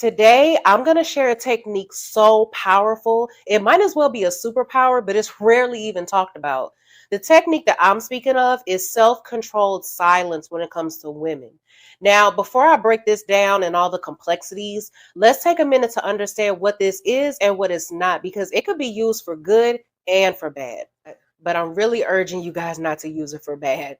Today, I'm going to share a technique so powerful, it might as well be a superpower, but it's rarely even talked about. The technique that I'm speaking of is self controlled silence when it comes to women. Now, before I break this down and all the complexities, let's take a minute to understand what this is and what it's not, because it could be used for good and for bad. But I'm really urging you guys not to use it for bad.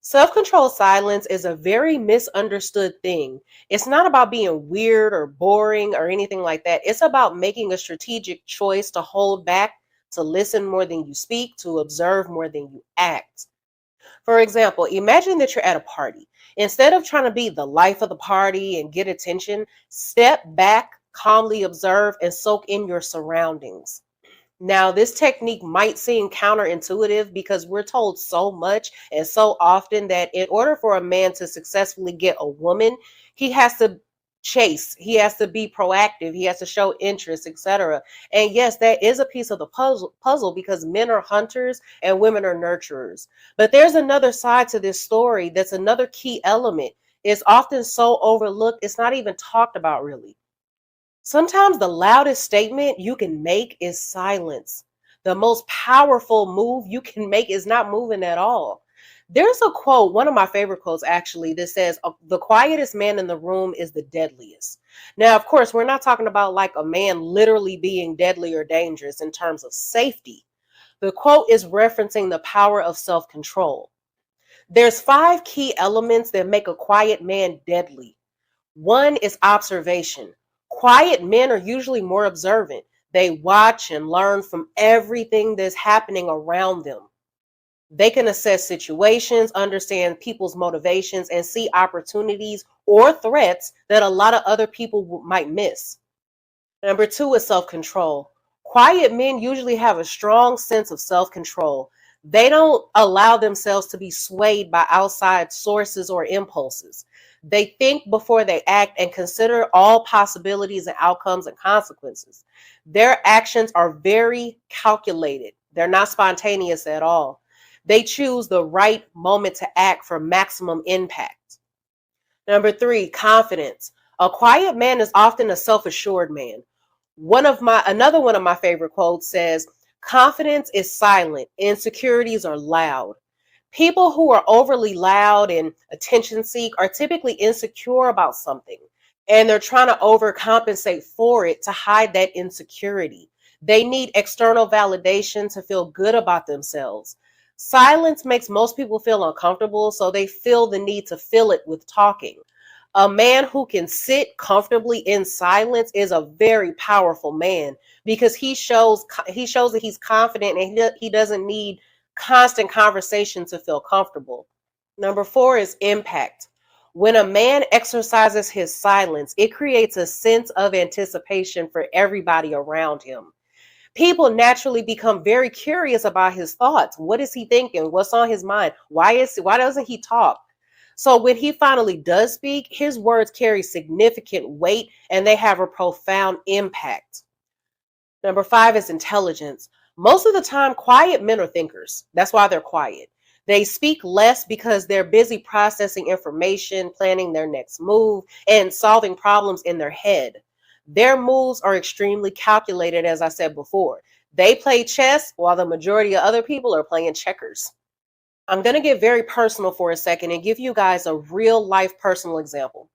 Self controlled silence is a very misunderstood thing. It's not about being weird or boring or anything like that. It's about making a strategic choice to hold back, to listen more than you speak, to observe more than you act. For example, imagine that you're at a party. Instead of trying to be the life of the party and get attention, step back, calmly observe, and soak in your surroundings. Now, this technique might seem counterintuitive because we're told so much and so often that in order for a man to successfully get a woman, he has to chase, he has to be proactive, he has to show interest, etc. And yes, that is a piece of the puzzle because men are hunters and women are nurturers. But there's another side to this story that's another key element. It's often so overlooked, it's not even talked about really. Sometimes the loudest statement you can make is silence. The most powerful move you can make is not moving at all. There's a quote, one of my favorite quotes actually, that says, the quietest man in the room is the deadliest. Now, of course, we're not talking about like a man literally being deadly or dangerous in terms of safety. The quote is referencing the power of self control. There's five key elements that make a quiet man deadly. One is observation. Quiet men are usually more observant. They watch and learn from everything that's happening around them. They can assess situations, understand people's motivations, and see opportunities or threats that a lot of other people might miss. Number two is self control. Quiet men usually have a strong sense of self control. They don't allow themselves to be swayed by outside sources or impulses. They think before they act and consider all possibilities and outcomes and consequences. Their actions are very calculated, they're not spontaneous at all. They choose the right moment to act for maximum impact. Number three, confidence. A quiet man is often a self-assured man. Another one of my favorite quotes says, confidence is silent, insecurities are loud. People who are overly loud and attention seek are typically insecure about something, and they're trying to overcompensate for it to hide that insecurity. They need external validation to feel good about themselves. Silence makes most people feel uncomfortable, so they feel the need to fill it with talking. A man who can sit comfortably in silence is a very powerful man because he shows that he's confident and he doesn't need constant conversation to feel comfortable. Number four is impact. When a man exercises his silence, it creates a sense of anticipation for everybody around him. People naturally become very curious about his thoughts. What is he thinking? What's on his mind? Why doesn't he talk? So when he finally does speak, his words carry significant weight and they have a profound impact. Number five is intelligence. Most of the time, quiet men are thinkers. That's why they're quiet. They speak less because they're busy processing information, planning their next move, and solving problems in their head. Their moves are extremely calculated, as I said before. They play chess while the majority of other people are playing checkers. I'm going to get very personal for a second and give you guys a real life personal example.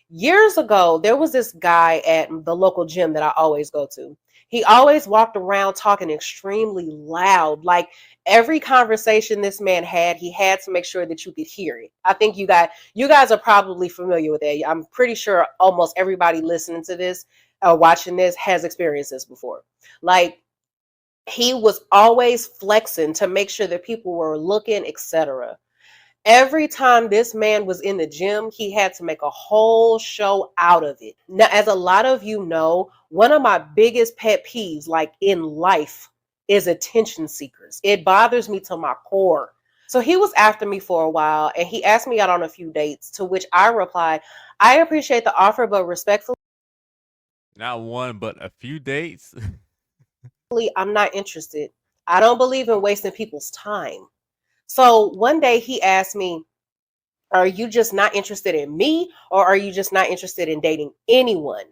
Years ago, there was this guy at the local gym that I always go to. He always walked around talking extremely loud. Like every conversation this man had, he had to make sure that you could hear it. I think you guys are probably familiar with that. I'm pretty sure almost everybody listening to this or watching this has experienced this before. Like he was always flexing to make sure that people were looking, etc. Every time this man was in the gym, he had to make a whole show out of it. Now, as a lot of you know, one of my biggest pet peeves, like in life, is attention seekers. It bothers me to my core. So he was after me for a while and he asked me out on a few dates, to which I replied, I appreciate the offer, but respectfully, Not one, but a few dates. I'm not interested. I don't believe in wasting people's time. So one day he asked me, Are you just not interested in me, or are you just not interested in dating anyone?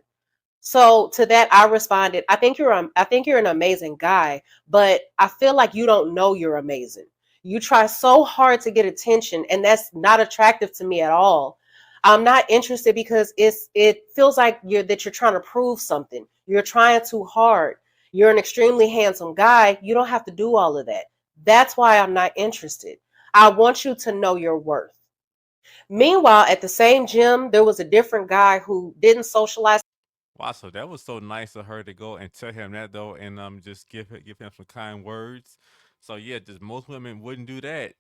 So to that, I responded, I think you're an amazing guy, but I feel like you don't know you're amazing. You try so hard to get attention, and that's not attractive to me at all. I'm not interested because it feels like you're trying to prove something. You're trying too hard. You're an extremely handsome guy. You don't have to do all of that. That's why I'm not interested. I want you to know your worth. Meanwhile, at the same gym, there was a different guy who didn't socialize Wow, so that was so nice of her to go and tell him that though, and just give him some kind words. So yeah, just most women wouldn't do that.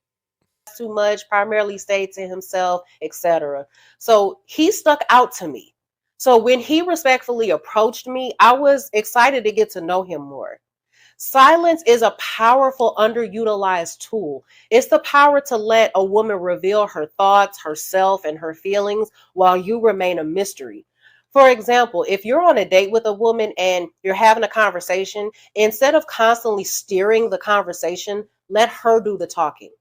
too much, primarily stayed to himself, etc. So he stuck out to me. So when he respectfully approached me, I was excited to get to know him more. Silence is a powerful, underutilized tool. It's the power to let a woman reveal her thoughts, herself, and her feelings while you remain a mystery. For example, if you're on a date with a woman and you're having a conversation, instead of constantly steering the conversation, let her do the talking.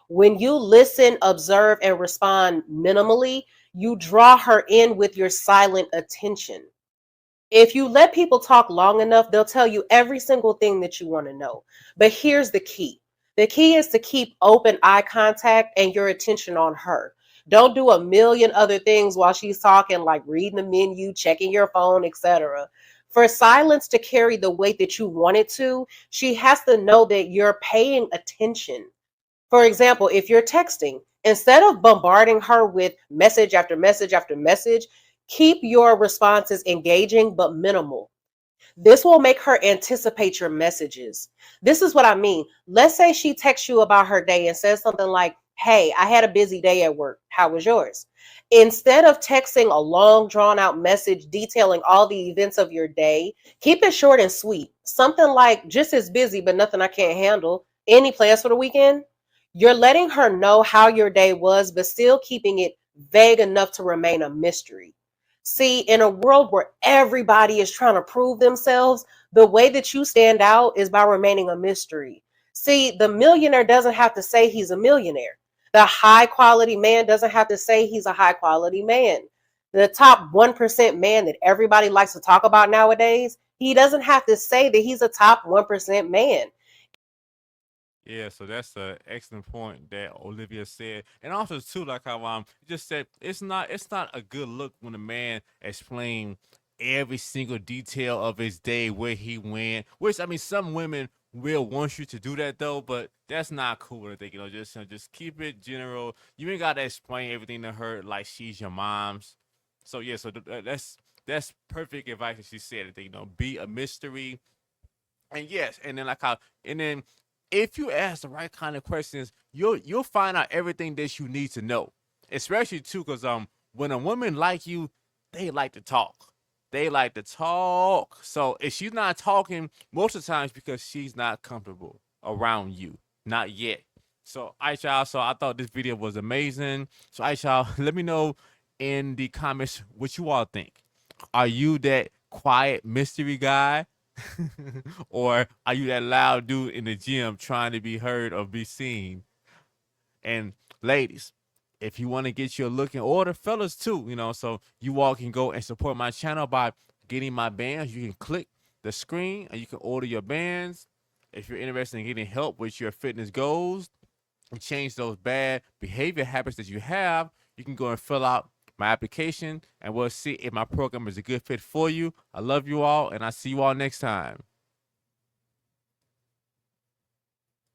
When you listen, observe, and respond minimally, you draw her in with your silent attention. If you let people talk long enough, they'll tell you every single thing that you want to know. But here's the key: the key is to keep open eye contact and your attention on her. Don't do a million other things while she's talking, like reading the menu, checking your phone, etc. For silence to carry the weight that you want it to, she has to know that you're paying attention. For example, if you're texting, instead of bombarding her with message after message after message, keep your responses engaging but minimal. This will make her anticipate your messages. This is what I mean. Let's say she texts you about her day and says something like, "Hey, I had a busy day at work. How was yours?" Instead of texting a long, drawn out message detailing all the events of your day, keep it short and sweet. Something like, "Just as busy, but nothing I can't handle. Any plans for the weekend?" You're letting her know how your day was, but still keeping it vague enough to remain a mystery. See, in a world where everybody is trying to prove themselves, the way that you stand out is by remaining a mystery. See, the millionaire doesn't have to say he's a millionaire. The high quality man doesn't have to say he's a high quality man. The top 1% man that everybody likes to talk about nowadays, he doesn't have to say that he's a top 1% man. Yeah, so that's an excellent point that Olivia said, and also too, like how you just said, it's not a good look when a man explain every single detail of his day, where he went. Which I mean, some women will want you to do that though, but that's not cool. I think just keep it general. You ain't got to explain everything to her like she's your mom's. So yeah, so that's perfect advice that she said. That be a mystery. And yes, and then and then if you ask the right kind of questions, you'll find out everything that you need to know. Especially too, because when a woman like you, they like to talk. They like to talk. So if she's not talking, most of the times because she's not comfortable around you. Not yet. So, all right, y'all. So I thought this video was amazing. So, all right, y'all. Let me know in the comments what you all think. Are you that quiet mystery guy? Or are you that loud dude in the gym trying to be heard or be seen? And ladies, if you want to get your look in order, fellas too, so you all can go and support my channel by getting my bands. You can click the screen and you can order your bands. If you're interested in getting help with your fitness goals and change those bad behavior habits that you have, you can go and fill out my application and we'll see if my program is a good fit for you. I love you all and I see you all next time.